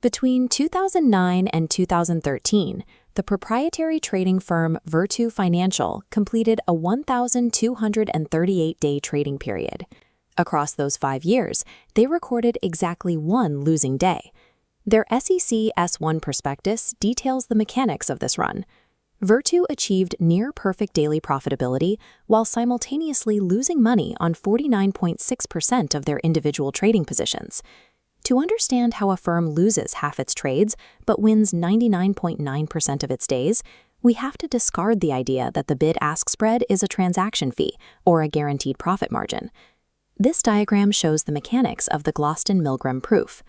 Between 2009 and 2013, the proprietary trading firm Virtu Financial completed a 1,238-day trading period. Across those 5 years, they recorded exactly one losing day. Their SEC S1 prospectus details the mechanics of this run. Virtu achieved near-perfect daily profitability while simultaneously losing money on 49.6% of their individual trading positions. To understand how a firm loses half its trades but wins 99.9% of its days, we have to discard the idea that the bid-ask spread is a transaction fee or a guaranteed profit margin. This diagram shows the mechanics of the Glosten-Milgrom proof.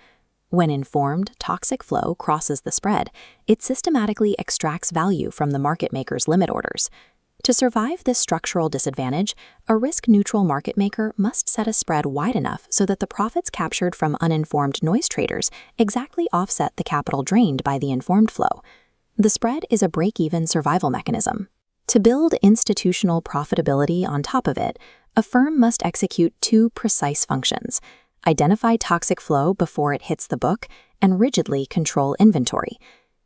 When informed toxic flow crosses the spread, it systematically extracts value from the market maker's limit orders. To survive this structural disadvantage, a risk-neutral market maker must set a spread wide enough so that the profits captured from uninformed noise traders exactly offset the capital drained by the informed flow. The spread is a break-even survival mechanism. To build institutional profitability on top of it, a firm must execute two precise functions: identify toxic flow before it hits the book, and rigidly control inventory.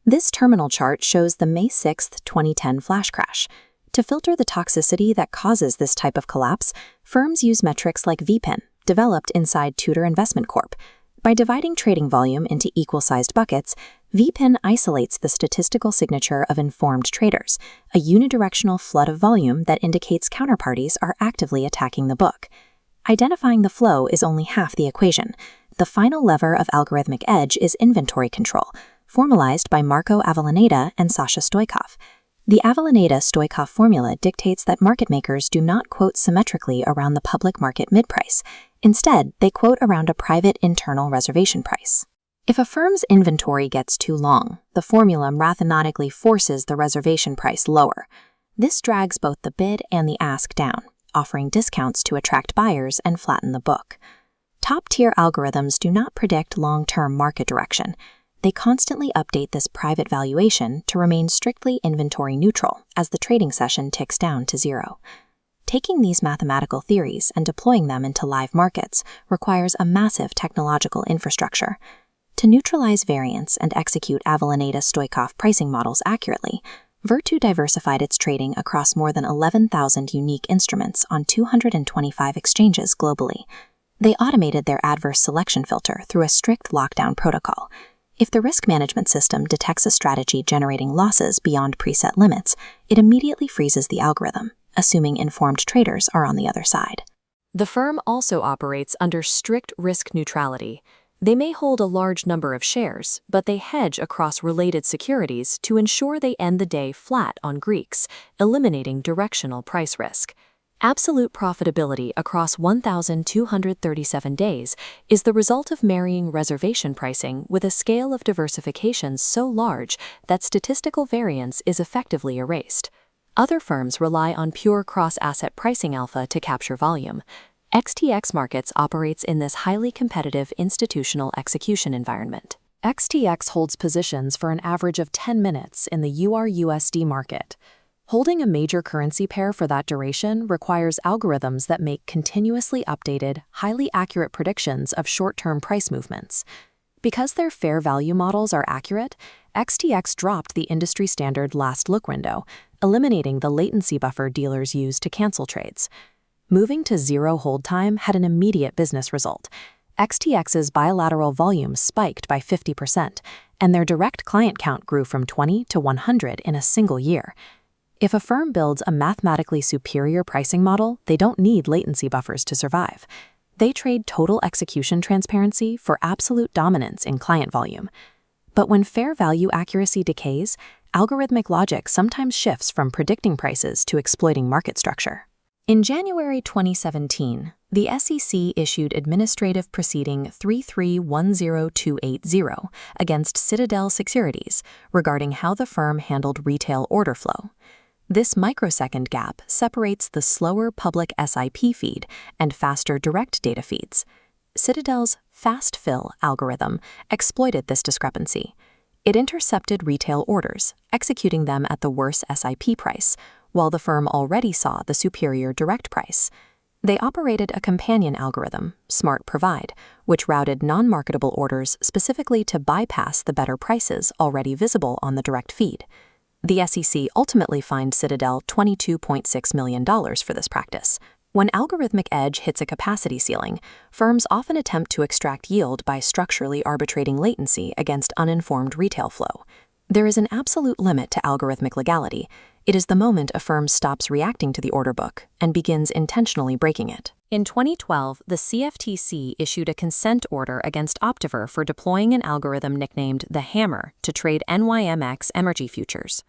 This terminal chart shows the May 6, 2010 flash crash. To filter the toxicity that causes this type of collapse, firms use metrics like VPIN, developed inside Tudor Investment Corp. By dividing trading volume into equal-sized buckets, VPIN isolates the statistical signature of informed traders, a unidirectional flood of volume that indicates counterparties are actively attacking the book. Identifying the flow is only half the equation. The final lever of algorithmic edge is inventory control, formalized by Marco Avellaneda and Stoikov. The Avellaneda-Stoikov formula dictates that market makers do not quote symmetrically around the public market mid-price. Instead, they quote around a private internal reservation price. If a firm's inventory gets too long, the formula mathematically forces the reservation price lower. This drags both the bid and the ask down, offering discounts to attract buyers and flatten the book. Top-tier algorithms do not predict long-term market direction. They constantly update this private valuation to remain strictly inventory neutral as the trading session ticks down to zero. Taking these mathematical theories and deploying them into live markets requires a massive technological infrastructure. To neutralize variance and execute Avellaneda-Stoikov pricing models accurately, Virtu diversified its trading across more than 11,000 unique instruments on 225 exchanges globally. They automated their adverse selection filter through a strict lockdown protocol. If the risk management system detects a strategy generating losses beyond preset limits, it immediately freezes the algorithm, assuming informed traders are on the other side. The firm also operates under strict risk neutrality. They may hold a large number of shares, but they hedge across related securities to ensure they end the day flat on Greeks, eliminating directional price risk. Absolute profitability across 1,237 days is the result of marrying reservation pricing with a scale of diversification so large that statistical variance is effectively erased. Other firms rely on pure cross-asset pricing alpha to capture volume. XTX Markets operates in this highly competitive institutional execution environment. XTX holds positions for an average of 10 minutes in the UR/USD market. Holding a major currency pair for that duration requires algorithms that make continuously updated, highly accurate predictions of short-term price movements. Because their fair value models are accurate, XTX dropped the industry-standard last look window, eliminating the latency buffer dealers use to cancel trades. Moving to zero hold time had an immediate business result. XTX's bilateral volume spiked by 50%, and their direct client count grew from 20 to 100 in a single year. If a firm builds a mathematically superior pricing model, they don't need latency buffers to survive. They trade total execution transparency for absolute dominance in client volume. But when fair value accuracy decays, algorithmic logic sometimes shifts from predicting prices to exploiting market structure. In January 2017, the SEC issued Administrative Proceeding 3310280 against Citadel Securities regarding how the firm handled retail order flow. This microsecond gap separates the slower public SIP feed and faster direct data feeds. Citadel's fast fill algorithm exploited this discrepancy. It intercepted retail orders, executing them at the worse SIP price, while the firm already saw the superior direct price. They operated a companion algorithm, Smart Provide, which routed non-marketable orders specifically to bypass the better prices already visible on the direct feed. The SEC ultimately fined Citadel $22.6 million for this practice. When algorithmic edge hits a capacity ceiling, firms often attempt to extract yield by structurally arbitrating latency against uninformed retail flow. There is an absolute limit to algorithmic legality. It is the moment a firm stops reacting to the order book and begins intentionally breaking it. In 2012, the CFTC issued a consent order against Optiver for deploying an algorithm nicknamed the Hammer to trade NYMX energy futures.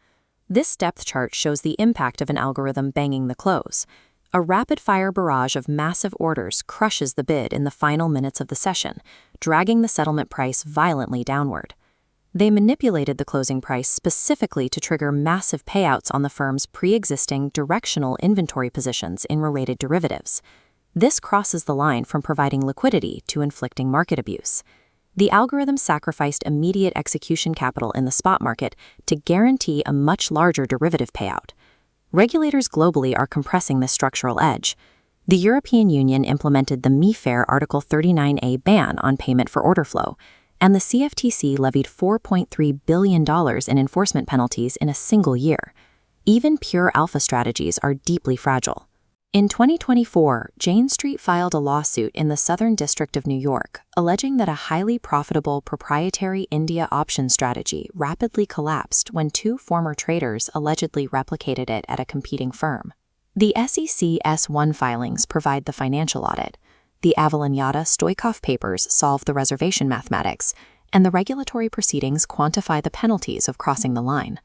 This depth chart shows the impact of an algorithm banging the close. A rapid-fire barrage of massive orders crushes the bid in the final minutes of the session, dragging the settlement price violently downward. They manipulated the closing price specifically to trigger massive payouts on the firm's pre-existing directional inventory positions in related derivatives. This crosses the line from providing liquidity to inflicting market abuse. The algorithm sacrificed immediate execution capital in the spot market to guarantee a much larger derivative payout. Regulators globally are compressing this structural edge. The European Union implemented the MiFIR Article 39A ban on payment for order flow, and the CFTC levied $4.3 billion in enforcement penalties in a single year. Even pure alpha strategies are deeply fragile. In 2024, Jane Street filed a lawsuit in the Southern District of New York, alleging that a highly profitable proprietary India option strategy rapidly collapsed when two former traders allegedly replicated it at a competing firm. The SEC S1 filings provide the financial audit. The Avellaneda-Stoikov papers solve the reservation mathematics, and the regulatory proceedings quantify the penalties of crossing the line.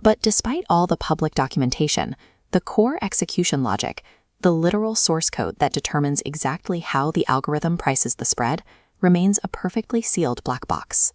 But despite all the public documentation, the core execution logic, the literal source code that determines exactly how the algorithm prices the spread, remains a perfectly sealed black box.